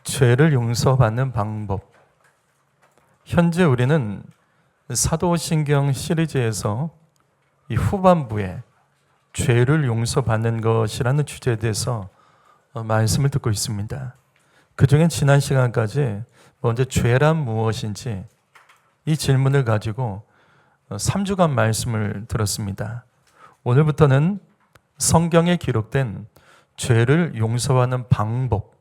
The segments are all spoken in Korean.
죄를 용서받는 방법. 현재 우리는 사도신경 시리즈에서 이 후반부에 죄를 용서받는 것이라는 주제에 대해서 말씀을 듣고 있습니다. 그중에 지난 시간까지 먼저 죄란 무엇인지 이 질문을 가지고 3주간 말씀을 들었습니다. 오늘부터는 성경에 기록된 죄를 용서하는 방법,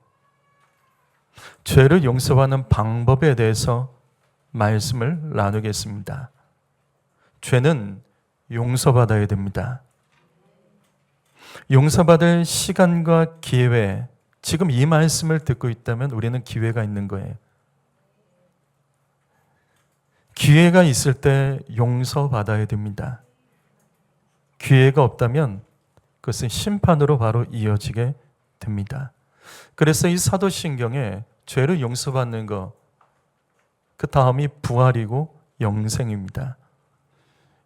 죄를 용서하는 방법에 대해서 말씀을 나누겠습니다. 죄는 용서받아야 됩니다. 용서받을 시간과 기회, 지금 이 말씀을 듣고 있다면 우리는 기회가 있는 거예요. 기회가 있을 때 용서받아야 됩니다. 기회가 없다면 그것은 심판으로 바로 이어지게 됩니다. 그래서 이 사도신경에 죄를 용서받는 것, 그 다음이 부활이고 영생입니다.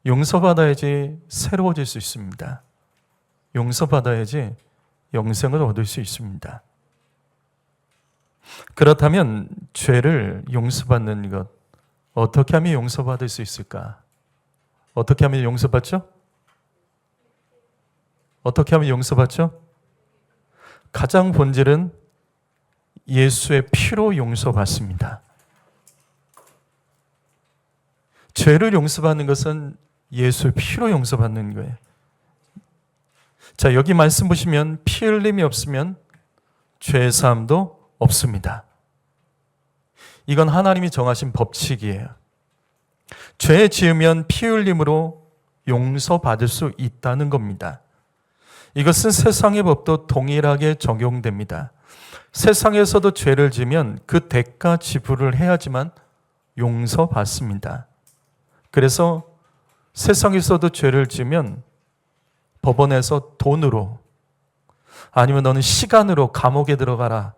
용서받아야지 새로워질 수 있습니다. 용서받아야지 영생을 얻을 수 있습니다. 그렇다면 죄를 용서받는 것, 어떻게 하면 용서받을 수 있을까? 어떻게 하면 용서받죠? 어떻게 하면 용서받죠? 가장 본질은 예수의 피로 용서받습니다. 죄를 용서받는 것은 예수의 피로 용서받는 거예요. 자, 여기 말씀 보시면 피 흘림이 없으면 죄 사함도 없습니다. 이건 하나님이 정하신 법칙이에요. 죄 지으면 피 흘림으로 용서받을 수 있다는 겁니다. 이것은 세상의 법도 동일하게 적용됩니다. 세상에서도 죄를 지면 그 대가 지불을 해야지만 용서받습니다. 그래서 세상에서도 죄를 지면 법원에서 돈으로, 아니면 너는 시간으로 감옥에 들어가라,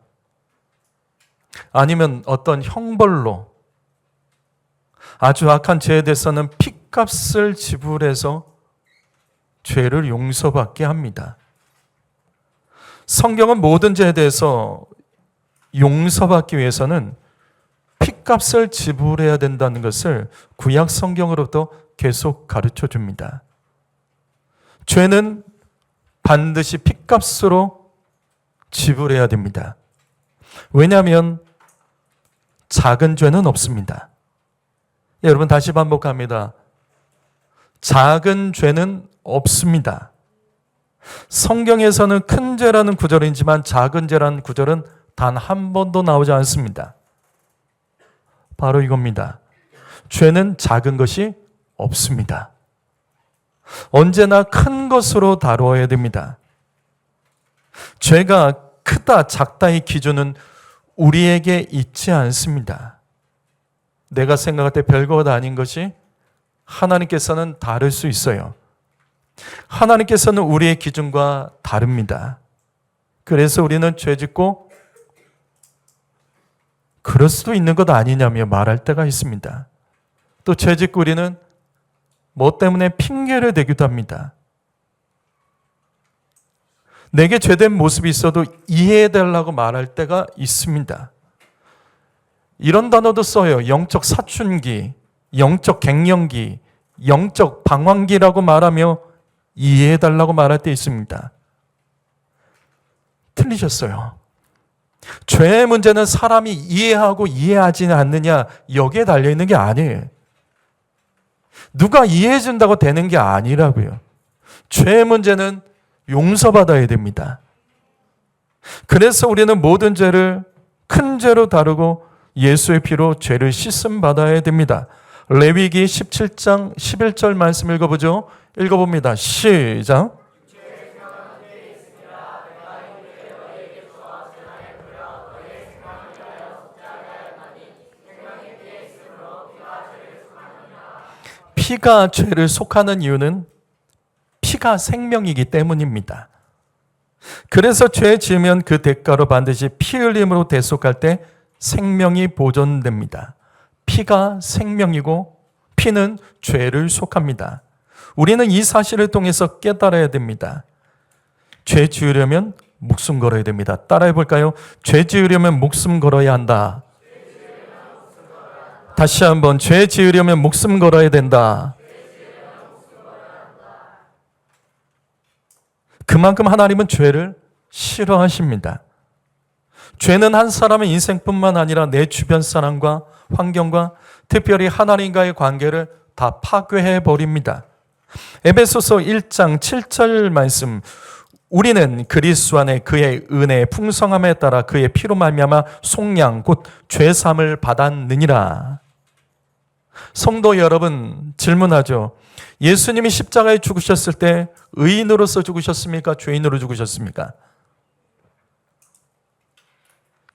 아니면 어떤 형벌로, 아주 악한 죄에 대해서는 핏값을 지불해서 죄를 용서받게 합니다. 성경은 모든 죄에 대해서 용서받기 위해서는 핏값을 지불해야 된다는 것을 구약 성경으로부터 계속 가르쳐 줍니다. 죄는 반드시 핏값으로 지불해야 됩니다. 왜냐하면 작은 죄는 없습니다. 여러분, 다시 반복합니다. 작은 죄는 없습니다. 성경에서는 큰 죄라는 구절이지만 작은 죄라는 구절은 단 한 번도 나오지 않습니다. 바로 이겁니다. 죄는 작은 것이 없습니다. 언제나 큰 것으로 다루어야 됩니다. 죄가 크다 작다의 기준은 우리에게 있지 않습니다. 내가 생각할 때 별것 아닌 것이 하나님께서는 다를 수 있어요. 하나님께서는 우리의 기준과 다릅니다. 그래서 우리는 죄 짓고 그럴 수도 있는 것 아니냐며 말할 때가 있습니다. 또 죄 짓고 우리는 뭐 때문에 핑계를 대기도 합니다. 내게 죄된 모습이 있어도 이해해달라고 말할 때가 있습니다. 이런 단어도 써요. 영적 사춘기, 영적 갱년기, 영적 방황기라고 말하며 이해해달라고 말할 때 있습니다. 틀리셨어요. 죄의 문제는 사람이 이해하고 이해하지 않느냐, 여기에 달려있는 게 아니에요. 누가 이해해준다고 되는 게 아니라고요. 죄의 문제는 용서받아야 됩니다. 그래서 우리는 모든 죄를 큰 죄로 다루고 예수의 피로 죄를 씻음 받아야 됩니다. 레위기 17장 11절 말씀 읽어보죠. 읽어봅니다. 시작. 피가 죄를 속하는 이유는 피가 생명이기 때문입니다. 그래서 죄 지으면 그 대가로 반드시 피 흘림으로 대속할 때 생명이 보존됩니다. 피가 생명이고 피는 죄를 속합니다. 우리는 이 사실을 통해서 깨달아야 됩니다. 죄 지으려면 목숨 걸어야 됩니다. 따라해 볼까요? 죄 지으려면 목숨 걸어야 한다. 다시 한번, 죄 지으려면 목숨 걸어야 된다. 그만큼 하나님은 죄를 싫어하십니다. 죄는 한 사람의 인생뿐만 아니라 내 주변 사람과 환경과 특별히 하나님과의 관계를 다 파괴해 버립니다. 에베소서 1장 7절 말씀, 우리는 그리스도 안에 그의 은혜의 풍성함에 따라 그의 피로 말미암아 속량 곧 죄사함을 받았느니라. 성도 여러분, 질문하죠. 예수님이 십자가에 죽으셨을 때 의인으로서 죽으셨습니까? 죄인으로 죽으셨습니까?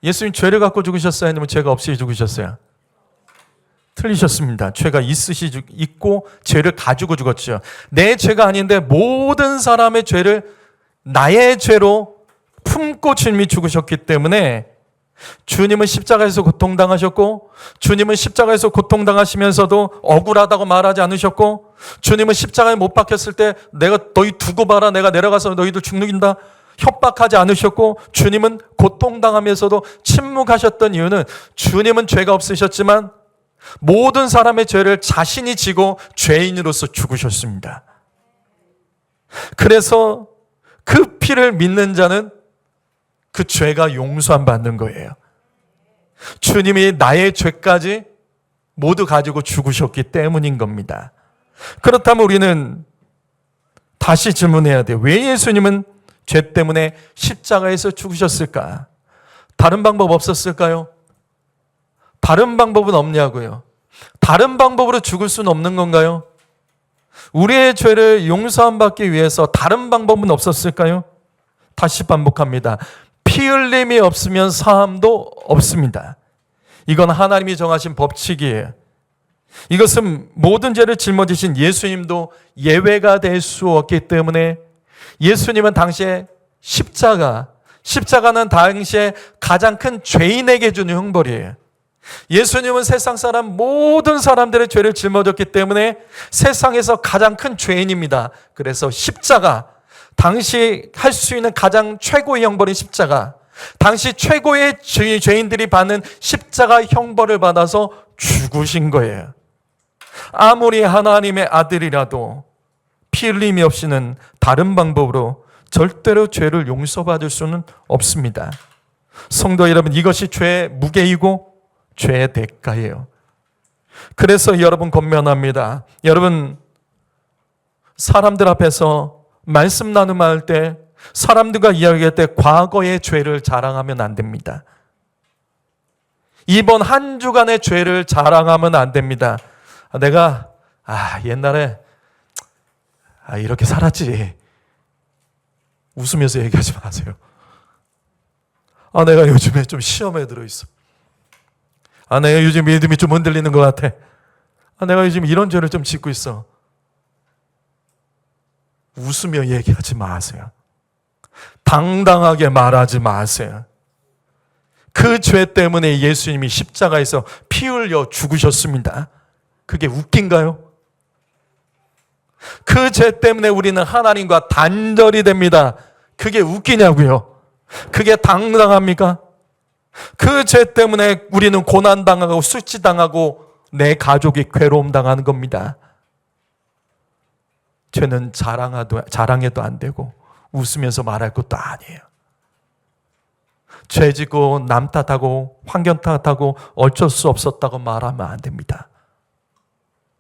예수님 죄를 갖고 죽으셨어요? 아니면 죄가 없이 죽으셨어요? 틀리셨습니다. 죄가 있고 죄를 가지고 죽었죠. 내 죄가 아닌데 모든 사람의 죄를 나의 죄로 품고 주님이 죽으셨기 때문에 주님은 십자가에서 고통당하셨고, 주님은 십자가에서 고통당하시면서도 억울하다고 말하지 않으셨고, 주님은 십자가에 못 박혔을 때 내가 너희 두고 봐라, 내가 내려가서 너희들 죽는다 협박하지 않으셨고, 주님은 고통당하면서도 침묵하셨던 이유는 주님은 죄가 없으셨지만 모든 사람의 죄를 자신이 지고 죄인으로서 죽으셨습니다. 그래서 그 피를 믿는 자는 그 죄가 용서함 받는 거예요. 주님이 나의 죄까지 모두 가지고 죽으셨기 때문인 겁니다. 그렇다면 우리는 다시 질문해야 돼요. 왜 예수님은 죄 때문에 십자가에서 죽으셨을까? 다른 방법 없었을까요? 다른 방법은 없냐고요? 다른 방법으로 죽을 수는 없는 건가요? 우리의 죄를 용서함 받기 위해서 다른 방법은 없었을까요? 다시 반복합니다. 피 흘림이 없으면 사함도 없습니다. 이건 하나님이 정하신 법칙이에요. 이것은 모든 죄를 짊어지신 예수님도 예외가 될 수 없기 때문에 예수님은 당시에 십자가는 당시에 가장 큰 죄인에게 주는 형벌이에요. 예수님은 세상 사람 모든 사람들의 죄를 짊어졌기 때문에 세상에서 가장 큰 죄인입니다. 그래서 십자가, 당시 할 수 있는 가장 최고의 형벌인 십자가, 당시 최고의 죄인들이 받는 십자가 형벌을 받아서 죽으신 거예요. 아무리 하나님의 아들이라도 피 흘림이 없이는 다른 방법으로 절대로 죄를 용서받을 수는 없습니다. 성도 여러분, 이것이 죄의 무게이고 죄의 대가예요. 그래서 여러분 권면합니다. 여러분, 사람들 앞에서 말씀 나눔할 때, 사람들과 이야기할 때 과거의 죄를 자랑하면 안 됩니다. 이번 한 주간의 죄를 자랑하면 안 됩니다. 내가 옛날에 이렇게 살았지. 웃으면서 얘기하지 마세요. 내가 요즘에 좀 시험에 들어있어. 내가 요즘 믿음이 좀 흔들리는 것 같아. 내가 요즘 이런 죄를 좀 짓고 있어. 웃으며 얘기하지 마세요. 당당하게 말하지 마세요. 그 죄 때문에 예수님이 십자가에서 피 흘려 죽으셨습니다. 그게 웃긴가요? 그 죄 때문에 우리는 하나님과 단절이 됩니다. 그게 웃기냐고요? 그게 당당합니까? 그 죄 때문에 우리는 고난당하고 수치당하고 내 가족이 괴로움당하는 겁니다. 죄는 자랑해도 안 되고 웃으면서 말할 것도 아니에요. 죄 짓고 남 탓하고 환경 탓하고 어쩔 수 없었다고 말하면 안 됩니다.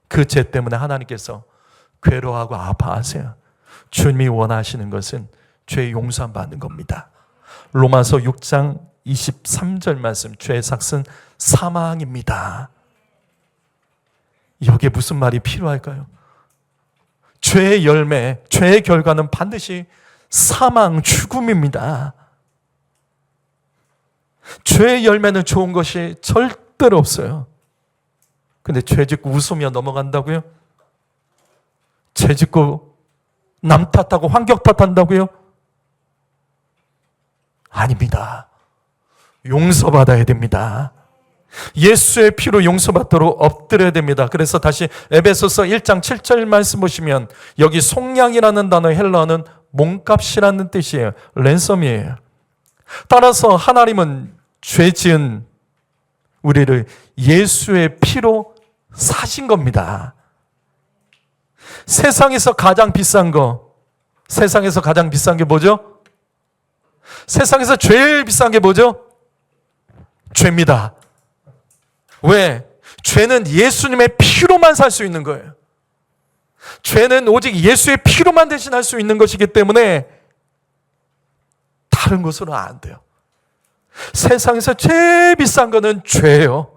그 죄 때문에 하나님께서 괴로워하고 아파하세요. 주님이 원하시는 것은 죄 용서함 받는 겁니다. 로마서 6장 23절 말씀, 죄의 삭은 사망입니다. 여기에 무슨 말이 필요할까요? 죄의 열매, 죄의 결과는 반드시 사망, 죽음입니다. 죄의 열매는 좋은 것이 절대로 없어요. 근데 죄 짓고 웃으며 넘어간다고요? 죄 짓고 남 탓하고 환경 탓한다고요? 아닙니다. 용서받아야 됩니다. 예수의 피로 용서받도록 엎드려야 됩니다. 그래서 다시 에베소서 1장 7절 말씀 보시면 여기 속량이라는 단어 헬라어는 몸값이라는 뜻이에요. 랜섬이에요. 따라서 하나님은 죄 지은 우리를 예수의 피로 사신 겁니다. 세상에서 가장 비싼 거, 세상에서 가장 비싼 게 뭐죠? 세상에서 제일 비싼 게 뭐죠? 죄입니다. 왜? 죄는 예수님의 피로만 살 수 있는 거예요. 죄는 오직 예수의 피로만 대신할 수 있는 것이기 때문에 다른 것으로는 안 돼요. 세상에서 제일 비싼 거는 죄예요.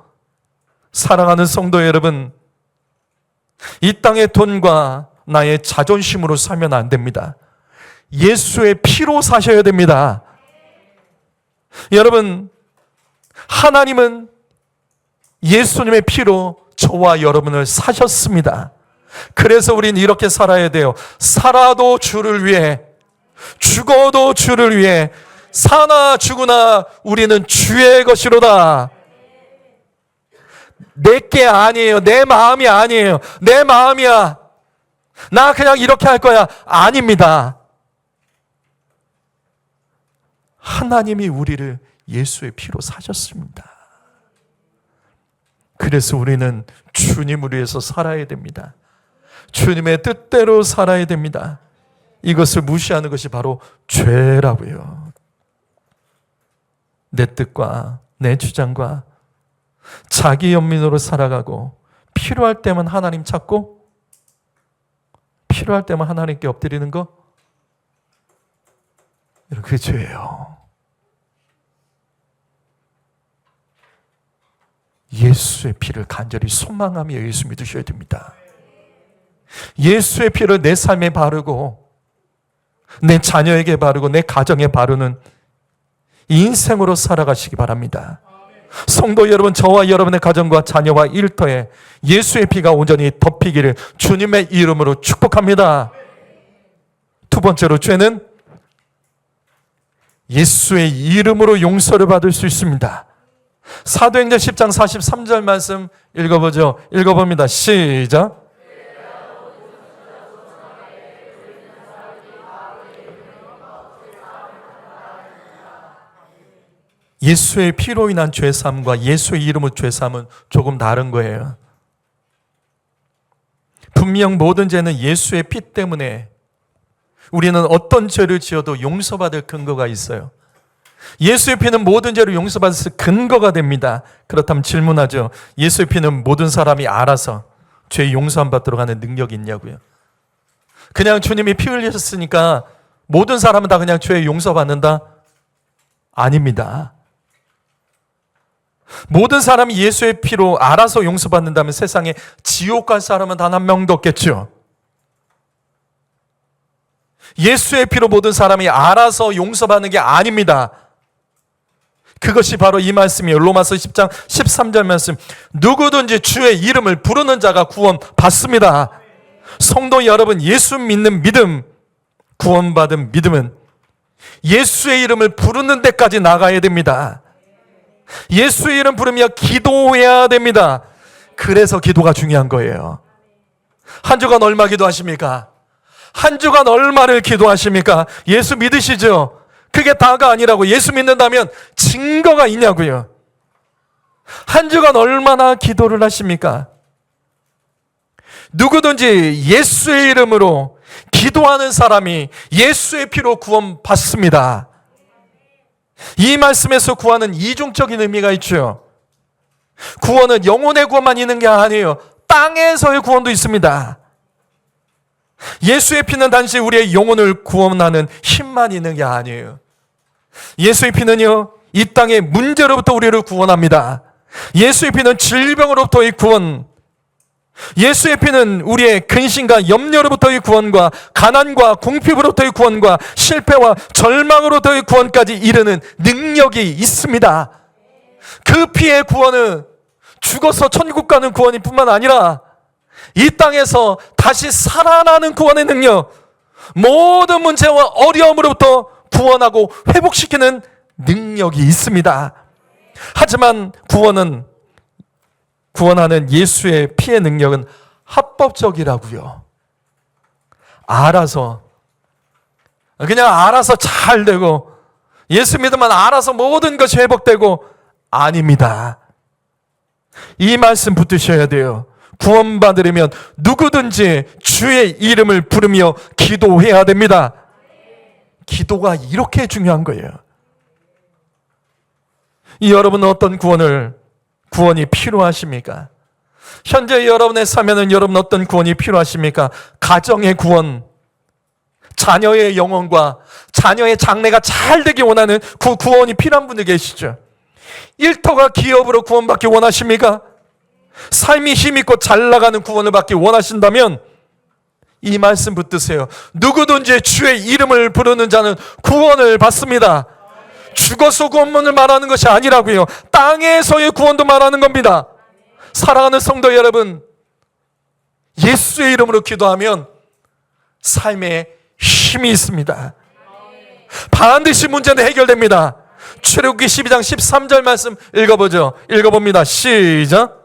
사랑하는 성도 여러분, 이 땅의 돈과 나의 자존심으로 살면 안 됩니다. 예수의 피로 사셔야 됩니다. 여러분, 하나님은 예수님의 피로 저와 여러분을 사셨습니다. 그래서 우린 이렇게 살아야 돼요. 살아도 주를 위해, 죽어도 주를 위해, 사나 죽으나 우리는 주의 것이로다. 내게 아니에요. 내 마음이 아니에요. 내 마음이야. 나 그냥 이렇게 할 거야. 아닙니다. 하나님이 우리를 예수의 피로 사셨습니다. 그래서 우리는 주님을 위해서 살아야 됩니다. 주님의 뜻대로 살아야 됩니다. 이것을 무시하는 것이 바로 죄라고요. 내 뜻과 내 주장과 자기 연민으로 살아가고 필요할 때만 하나님 찾고 필요할 때만 하나님께 엎드리는 거, 그게 죄예요. 예수의 피를 간절히 소망하며 예수 믿으셔야 됩니다. 예수의 피를 내 삶에 바르고 내 자녀에게 바르고 내 가정에 바르는 인생으로 살아가시기 바랍니다. 성도 여러분, 저와 여러분의 가정과 자녀와 일터에 예수의 피가 온전히 덮이기를 주님의 이름으로 축복합니다. 두 번째로, 죄는 예수의 이름으로 용서를 받을 수 있습니다. 사도행전 10장 43절 말씀 읽어보죠. 읽어봅니다. 시작. 예수의 피로 인한 죄사함과 예수의 이름으로 죄사함은 조금 다른 거예요. 분명 모든 죄는 예수의 피 때문에 우리는 어떤 죄를 지어도 용서받을 근거가 있어요. 예수의 피는 모든 죄를 용서받을 근거가 됩니다. 그렇다면 질문하죠. 예수의 피는 모든 사람이 알아서 죄 용서함 받도록 하는 능력이 있냐고요. 그냥 주님이 피 흘리셨으니까 모든 사람은 다 그냥 죄 용서받는다? 아닙니다. 모든 사람이 예수의 피로 알아서 용서받는다면 세상에 지옥 갈 사람은 단 한 명도 없겠죠. 예수의 피로 모든 사람이 알아서 용서받는 게 아닙니다. 그것이 바로 이 말씀이에요. 로마서 10장 13절 말씀. 누구든지 주의 이름을 부르는 자가 구원 받습니다. 성도 여러분, 예수 믿는 믿음, 구원받은 믿음은 예수의 이름을 부르는 데까지 나가야 됩니다. 예수의 이름 부르며 기도해야 됩니다. 그래서 기도가 중요한 거예요. 한 주간 얼마 기도하십니까? 한 주간 얼마를 기도하십니까? 예수 믿으시죠? 그게 다가 아니라고. 예수 믿는다면 증거가 있냐고요. 한 주간 얼마나 기도를 하십니까? 누구든지 예수의 이름으로 기도하는 사람이 예수의 피로 구원 받습니다. 이 말씀에서 구원은 이중적인 의미가 있죠. 구원은 영혼의 구원만 있는 게 아니에요. 땅에서의 구원도 있습니다. 예수의 피는 단지 우리의 영혼을 구원하는 힘만 있는 게 아니에요. 예수의 피는요, 이 땅의 문제로부터 우리를 구원합니다. 예수의 피는 질병으로부터의 구원, 예수의 피는 우리의 근심과 염려로부터의 구원과 가난과 궁핍으로부터의 구원과 실패와 절망으로부터의 구원까지 이르는 능력이 있습니다. 그 피의 구원은 죽어서 천국 가는 구원이 뿐만 아니라 이 땅에서 다시 살아나는 구원의 능력, 모든 문제와 어려움으로부터 구원하고 회복시키는 능력이 있습니다. 하지만 구원하는 예수의 피의 능력은 합법적이라고요. 그냥 알아서 잘 되고 예수 믿으면 알아서 모든 것이 회복되고, 아닙니다. 이 말씀 붙드셔야 돼요. 구원받으려면 누구든지 주의 이름을 부르며 기도해야 됩니다. 기도가 이렇게 중요한 거예요. 여러분은 어떤 구원이 필요하십니까? 현재 여러분의 삶에는 여러분 어떤 구원이 필요하십니까? 가정의 구원, 자녀의 영혼과 자녀의 장래가 잘 되기 원하는 그 구원이 필요한 분들 계시죠? 일터가 기업으로 구원받기 원하십니까? 삶이 힘있고 잘 나가는 구원을 받기 원하신다면 이 말씀 붙드세요. 누구든지 주의 이름을 부르는 자는 구원을 받습니다. 죽어서 구원문을 말하는 것이 아니라고요. 땅에서의 구원도 말하는 겁니다. 사랑하는 성도 여러분, 예수의 이름으로 기도하면 삶에 힘이 있습니다. 반드시 문제는 해결됩니다. 출애굽기 12장 13절 말씀 읽어보죠. 읽어봅니다. 시작.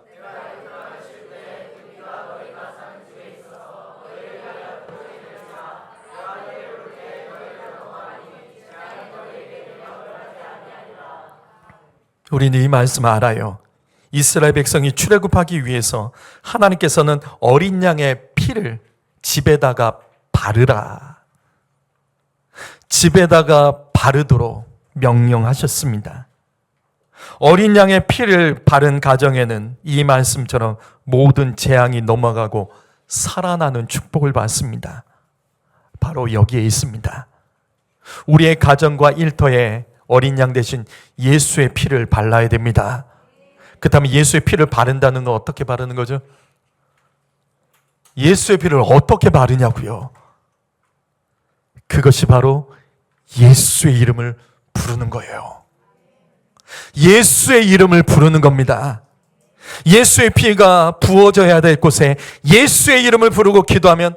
우리는 이 말씀 알아요. 이스라엘 백성이 출애굽하기 위해서 하나님께서는 어린 양의 피를 집에다가 바르라, 집에다가 바르도록 명령하셨습니다. 어린 양의 피를 바른 가정에는 이 말씀처럼 모든 재앙이 넘어가고 살아나는 축복을 받습니다. 바로 여기에 있습니다. 우리의 가정과 일터에 어린 양 대신 예수의 피를 발라야 됩니다. 그렇다면 예수의 피를 바른다는 건 어떻게 바르는 거죠? 예수의 피를 어떻게 바르냐고요? 그것이 바로 예수의 이름을 부르는 거예요. 예수의 이름을 부르는 겁니다. 예수의 피가 부어져야 될 곳에 예수의 이름을 부르고 기도하면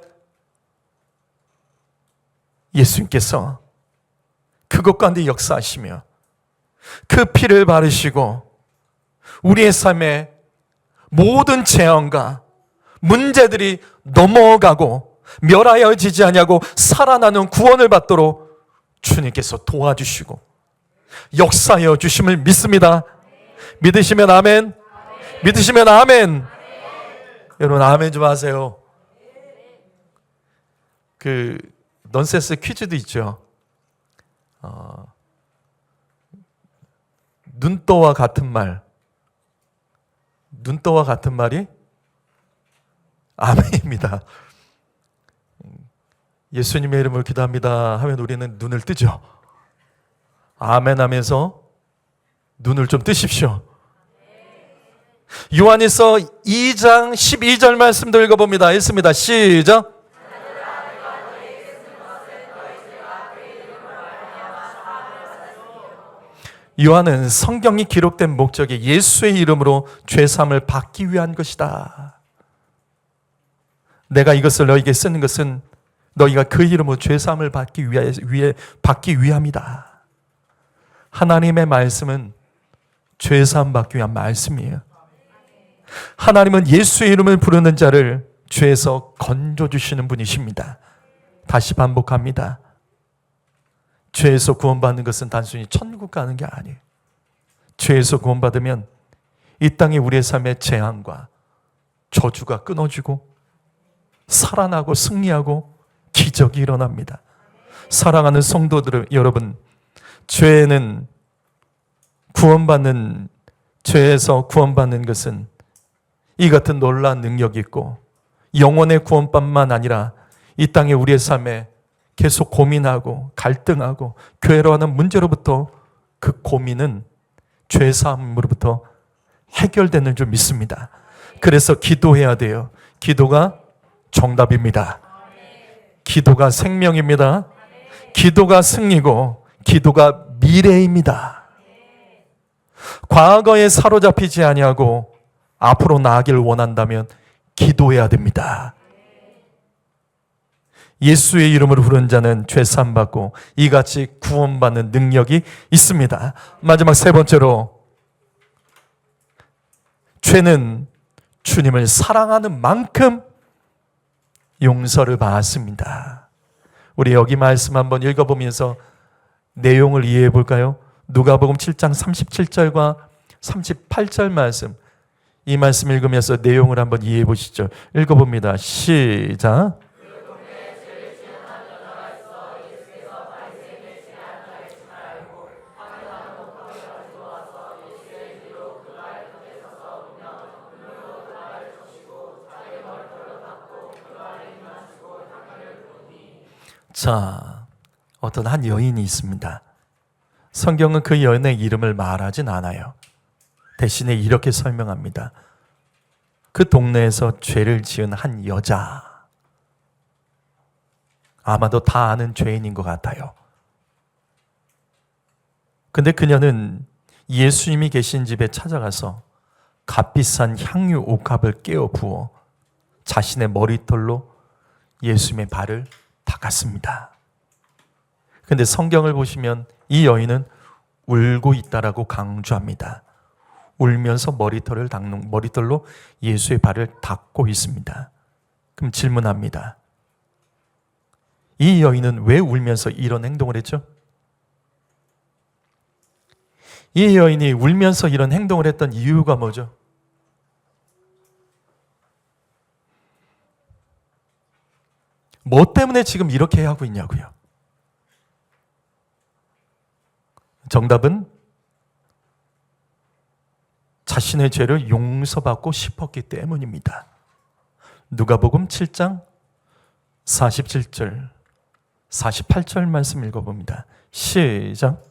예수님께서 그것 가운데 역사하시며 그 피를 바르시고 우리의 삶에 모든 재앙과 문제들이 넘어가고 멸하여지지 아니하고 살아나는 구원을 받도록 주님께서 도와주시고 역사하여 주심을 믿습니다. 믿으시면 아멘. 믿으시면 아멘. 여러분 아멘 좀 하세요. 그 넌센스 퀴즈도 있죠. 눈떠와 같은 말. 눈떠와 같은 말이 아멘입니다. 예수님의 이름으로 기도합니다 하면 우리는 눈을 뜨죠. 아멘 하면서 눈을 좀 뜨십시오. 요한일서 2장 12절 말씀도 읽어봅니다. 읽습니다. 시작. 요한은 성경이 기록된 목적이 예수의 이름으로 죄사함을 받기 위한 것이다. 내가 이것을 너에게 쓰는 것은 너희가 그 이름으로 죄사함을 받기 위함이다. 하나님의 말씀은 죄사함 받기 위한 말씀이에요. 하나님은 예수의 이름을 부르는 자를 죄에서 건져주시는 분이십니다. 다시 반복합니다. 죄에서 구원받는 것은 단순히 천국 가는 게 아니에요. 죄에서 구원받으면 이 땅에 우리의 삶의 재앙과 저주가 끊어지고 살아나고 승리하고 기적이 일어납니다. 사랑하는 성도들 여러분, 죄에는 죄에서 구원받는 것은 이 같은 놀라운 능력이 있고 영혼의 구원뿐만 아니라 이 땅에 우리의 삶에 계속 고민하고 갈등하고 괴로워하는 문제로부터 그 고민은 죄사함으로부터 해결되는 줄 믿습니다. 그래서 기도해야 돼요. 기도가 정답입니다. 기도가 생명입니다. 기도가 승리고 기도가 미래입니다. 과거에 사로잡히지 아니하고 앞으로 나아가길 원한다면 기도해야 됩니다. 예수의 이름으로 부른 자는 죄사함 받고 이같이 구원받는 능력이 있습니다. 마지막 세 번째로, 죄는 주님을 사랑하는 만큼 용서를 받습니다. 우리 여기 말씀 한번 읽어보면서 내용을 이해해 볼까요? 누가복음 7장 37절과 38절 말씀, 이 말씀 읽으면서 내용을 한번 이해해 보시죠. 읽어봅니다. 시작. 자, 어떤 한 여인이 있습니다. 성경은 그 여인의 이름을 말하진 않아요. 대신에 이렇게 설명합니다. 그 동네에서 죄를 지은 한 여자. 아마도 다 아는 죄인인 것 같아요. 근데 그녀는 예수님이 계신 집에 찾아가서 값비싼 향유 옥합을 깨어 부어 자신의 머리털로 예수님의 발을 닦았습니다. 근데 성경을 보시면 이 여인은 울고 있다라고 강조합니다. 울면서 머리털로 예수의 발을 닦고 있습니다. 그럼 질문합니다. 이 여인은 왜 울면서 이런 행동을 했죠? 이 여인이 울면서 이런 행동을 했던 이유가 뭐죠? 뭐 때문에 지금 이렇게 하고 있냐고요? 정답은 자신의 죄를 용서받고 싶었기 때문입니다. 누가복음 7장 47절, 48절 말씀 읽어봅니다. 시작.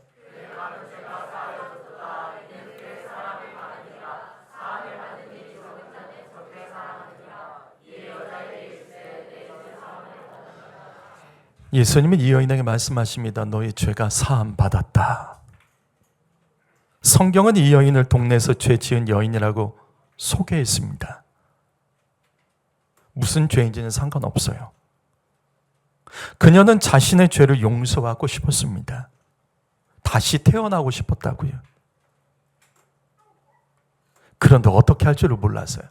예수님은 이 여인에게 말씀하십니다. 너의 죄가 사함 받았다. 성경은 이 여인을 동네에서 죄 지은 여인이라고 소개했습니다. 무슨 죄인지는 상관없어요. 그녀는 자신의 죄를 용서받고 싶었습니다. 다시 태어나고 싶었다고요. 그런데 어떻게 할 줄을 몰랐어요.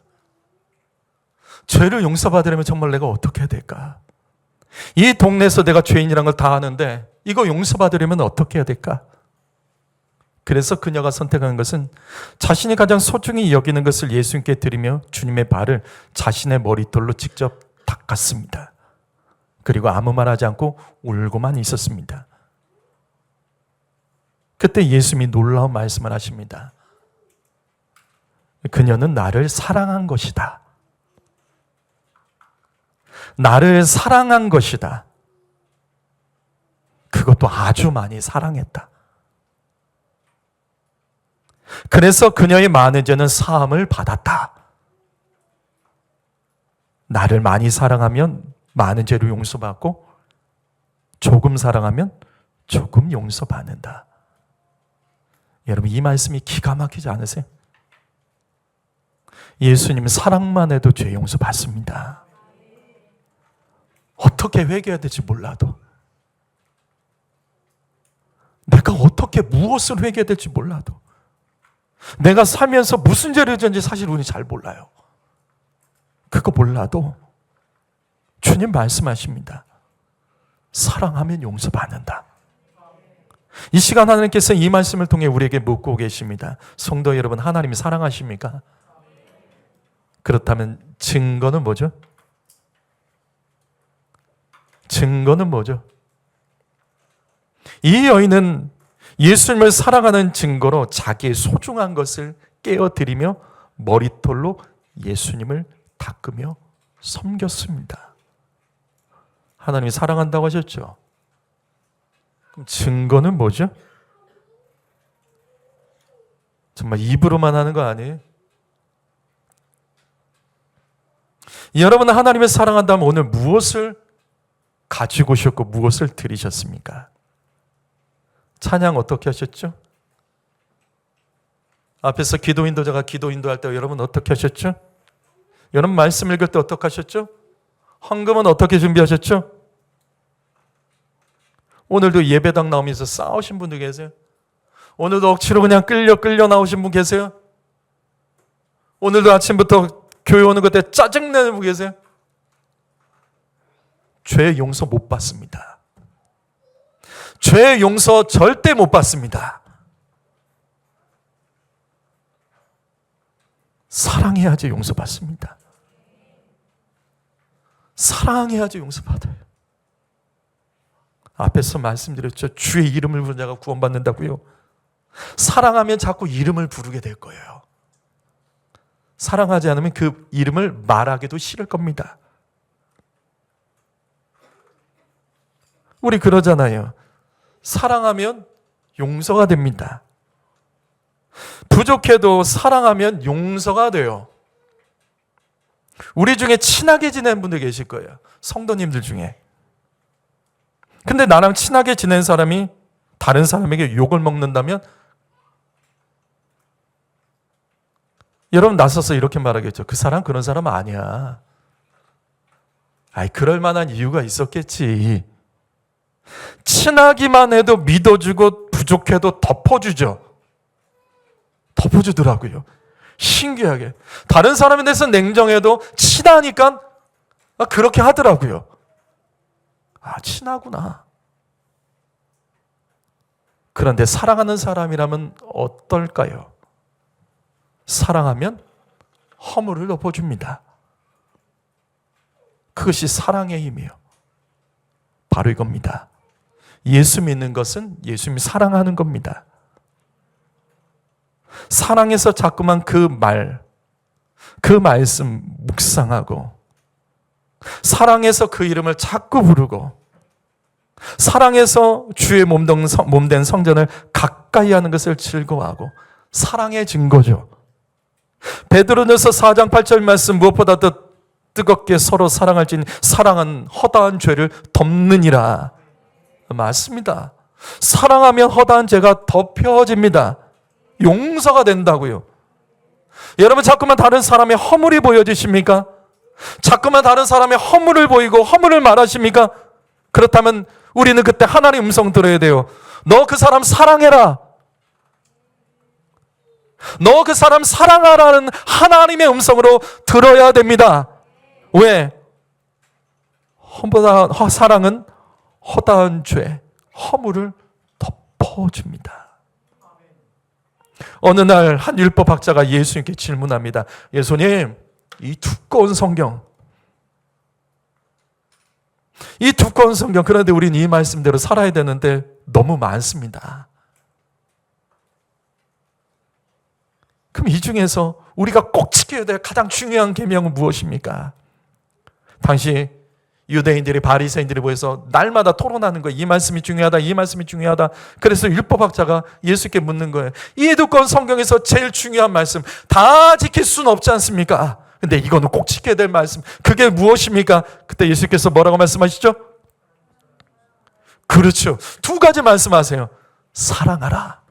죄를 용서받으려면 정말 내가 어떻게 해야 될까? 이 동네에서 내가 죄인이란 걸 다 아는데 이거 용서받으려면 어떻게 해야 될까? 그래서 그녀가 선택한 것은 자신이 가장 소중히 여기는 것을 예수님께 드리며 주님의 발을 자신의 머리털로 직접 닦았습니다. 그리고 아무 말 하지 않고 울고만 있었습니다. 그때 예수님이 놀라운 말씀을 하십니다. 그녀는 나를 사랑한 것이다. 나를 사랑한 것이다. 그것도 아주 많이 사랑했다. 그래서 그녀의 많은 죄는 사함을 받았다. 나를 많이 사랑하면 많은 죄를 용서받고 조금 사랑하면 조금 용서받는다. 여러분, 이 말씀이 기가 막히지 않으세요? 예수님은 사랑만 해도 죄 용서받습니다. 어떻게 회개해야 될지 몰라도, 내가 어떻게 무엇을 회개해야 될지 몰라도, 내가 살면서 무슨 죄를 지었는지 사실 우리 잘 몰라요. 그거 몰라도 주님 말씀하십니다. 사랑하면 용서받는다. 이 시간 하나님께서 이 말씀을 통해 우리에게 묻고 계십니다. 성도 여러분, 하나님이 사랑하십니까? 그렇다면 증거는 뭐죠? 증거는 뭐죠? 이 여인은 예수님을 사랑하는 증거로 자기의 소중한 것을 깨어드리며 머리털로 예수님을 닦으며 섬겼습니다. 하나님이 사랑한다고 하셨죠? 그럼 증거는 뭐죠? 정말 입으로만 하는 거 아니에요? 여러분, 하나님을 사랑한다면 오늘 무엇을 가지고 오셨고 무엇을 드리셨습니까? 찬양 어떻게 하셨죠? 앞에서 기도 인도자가 기도 인도할 때 여러분 어떻게 하셨죠? 여러분 말씀 읽을 때 어떻게 하셨죠? 헌금은 어떻게 준비하셨죠? 오늘도 예배당 나오면서 싸우신 분들 계세요? 오늘도 억지로 그냥 끌려 나오신 분 계세요? 오늘도 아침부터 교회 오는 것 때 짜증내는 분 계세요? 죄 용서 못 받습니다. 죄 용서 절대 못 받습니다. 사랑해야지 용서받습니다. 사랑해야지 용서받아요. 앞에서 말씀드렸죠. 주의 이름을 부르는 자가 구원받는다고요. 사랑하면 자꾸 이름을 부르게 될 거예요. 사랑하지 않으면 그 이름을 말하기도 싫을 겁니다. 우리 그러잖아요. 사랑하면 용서가 됩니다. 부족해도 사랑하면 용서가 돼요. 우리 중에 친하게 지낸 분들 계실 거예요. 성도님들 중에. 근데 나랑 친하게 지낸 사람이 다른 사람에게 욕을 먹는다면 여러분 나서서 이렇게 말하겠죠. 그 사람 그런 사람 아니야. 아이, 그럴 만한 이유가 있었겠지. 친하기만 해도 믿어주고 부족해도 덮어주죠. 덮어주더라고요. 신기하게. 다른 사람에 대해서 냉정해도 친하니까 그렇게 하더라고요. 아, 친하구나. 그런데 사랑하는 사람이라면 어떨까요? 사랑하면 허물을 덮어줍니다. 그것이 사랑의 힘이에요. 바로 이겁니다. 예수 믿는 것은 예수님이 사랑하는 겁니다. 사랑해서 자꾸만 그 말씀 묵상하고, 사랑해서 그 이름을 자꾸 부르고, 사랑해서 주의 몸된 성전을 가까이 하는 것을 즐거워하고, 사랑의 증거죠. 베드로전서 4장 8절 말씀, 무엇보다 더 뜨겁게 서로 사랑할지니 사랑은 허다한 죄를 덮느니라. 맞습니다. 사랑하면 허다한 죄가 덮여집니다. 용서가 된다고요. 여러분 자꾸만 다른 사람의 허물이 보여지십니까? 자꾸만 다른 사람의 허물을 보이고 허물을 말하십니까? 그렇다면 우리는 그때 하나님의 음성 들어야 돼요. 너 그 사람 사랑해라. 너 그 사람 사랑하라는 하나님의 음성으로 들어야 됩니다. 왜? 사랑은 허다한 죄, 허물을 덮어줍니다. 어느 날 한 율법학자가 예수님께 질문합니다. 예수님, 이 두꺼운 성경, 그런데 우리는 이 말씀대로 살아야 되는데 너무 많습니다. 그럼 이 중에서 우리가 꼭 지켜야 될 가장 중요한 계명은 무엇입니까? 당시 유대인들이, 바리새인들이 모여서 날마다 토론하는 거예요. 이 말씀이 중요하다, 이 말씀이 중요하다. 그래서 율법학자가 예수께 묻는 거예요. 이 두꺼운 성경에서 제일 중요한 말씀 다 지킬 수는 없지 않습니까? 근데 이거는 꼭 지켜야 될 말씀, 그게 무엇입니까? 그때 예수께서 뭐라고 말씀하시죠? 그렇죠. 두 가지 말씀하세요. 사랑하라.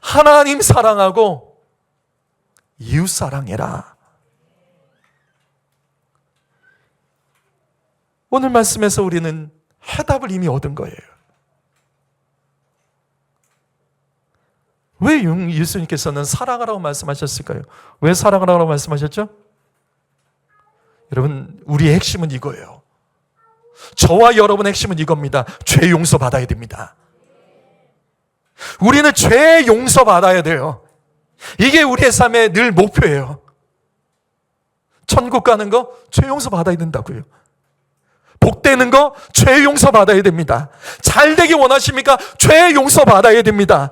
하나님 사랑하고 이웃 사랑해라. 오늘 말씀에서 우리는 해답을 이미 얻은 거예요. 왜 예수님께서는 사랑하라고 말씀하셨을까요? 왜 사랑하라고 말씀하셨죠? 여러분, 우리의 핵심은 이거예요. 저와 여러분의 핵심은 이겁니다. 죄 용서 받아야 됩니다. 우리는 죄 용서 받아야 돼요. 이게 우리의 삶의 늘 목표예요. 천국 가는 거 죄 용서 받아야 된다고요. 복되는 거 죄 용서 받아야 됩니다. 잘 되기 원하십니까? 죄 용서 받아야 됩니다.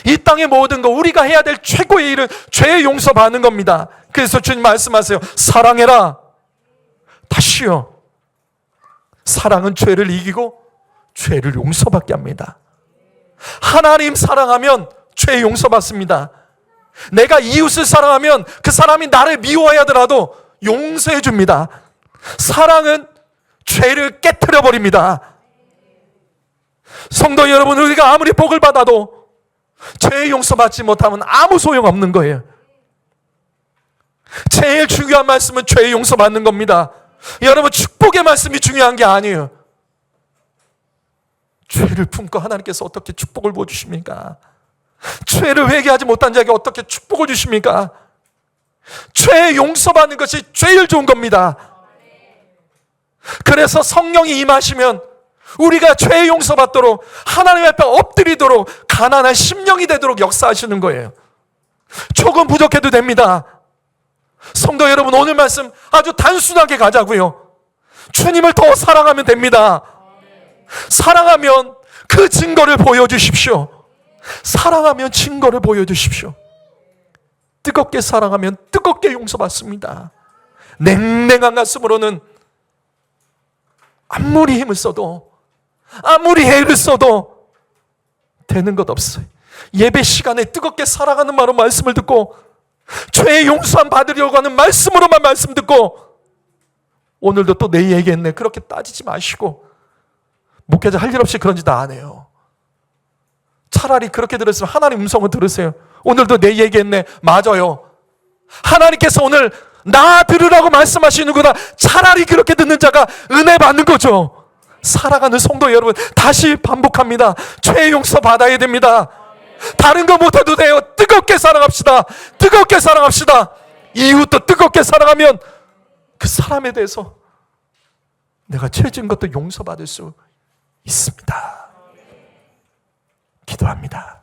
이 땅의 모든 거, 우리가 해야 될 최고의 일은 죄 용서 받는 겁니다. 그래서 주님 말씀하세요. 사랑해라. 다시요. 사랑은 죄를 이기고 죄를 용서받게 합니다. 하나님 사랑하면 죄 용서받습니다. 내가 이웃을 사랑하면 그 사람이 나를 미워해 하더라도 용서해 줍니다. 사랑은 죄를 깨트려 버립니다. 성도 여러분, 우리가 아무리 복을 받아도 죄 용서받지 못하면 아무 소용없는 거예요. 제일 중요한 말씀은 죄 용서받는 겁니다. 여러분, 축복의 말씀이 중요한 게 아니에요. 죄를 품고 하나님께서 어떻게 축복을 부어주십니까? 죄를 회개하지 못한 자에게 어떻게 축복을 주십니까? 죄 용서받는 것이 제일 좋은 겁니다. 그래서 성령이 임하시면 우리가 죄 용서받도록 하나님 앞에 엎드리도록 가난한 심령이 되도록 역사하시는 거예요. 조금 부족해도 됩니다. 성도 여러분, 오늘 말씀 아주 단순하게 가자고요. 주님을 더 사랑하면 됩니다. 사랑하면 그 증거를 보여주십시오. 사랑하면 증거를 보여주십시오. 뜨겁게 사랑하면 뜨겁게 용서받습니다. 냉랭한 가슴으로는 아무리 힘을 써도, 아무리 애를 써도 되는 것 없어요. 예배 시간에 뜨겁게 사랑하는 마로 말씀을 듣고, 죄의 용서함 받으려고 하는 말씀으로만 말씀 듣고, 오늘도 또 내 얘기했네 그렇게 따지지 마시고, 목회자 할 일 없이 그런 짓 안 해요. 차라리 그렇게 들었으면 하나님 음성을 들으세요. 오늘도 내 얘기했네, 맞아요. 하나님께서 오늘 나 들으라고 말씀하시는구나. 차라리 그렇게 듣는 자가 은혜 받는 거죠. 살아가는 성도 여러분, 다시 반복합니다. 죄 용서 받아야 됩니다. 다른 거 못해도 돼요. 뜨겁게 사랑합시다. 뜨겁게 사랑합시다. 이웃도 뜨겁게 사랑하면 그 사람에 대해서 내가 죄 지은 것도 용서받을 수 있습니다. 기도합니다.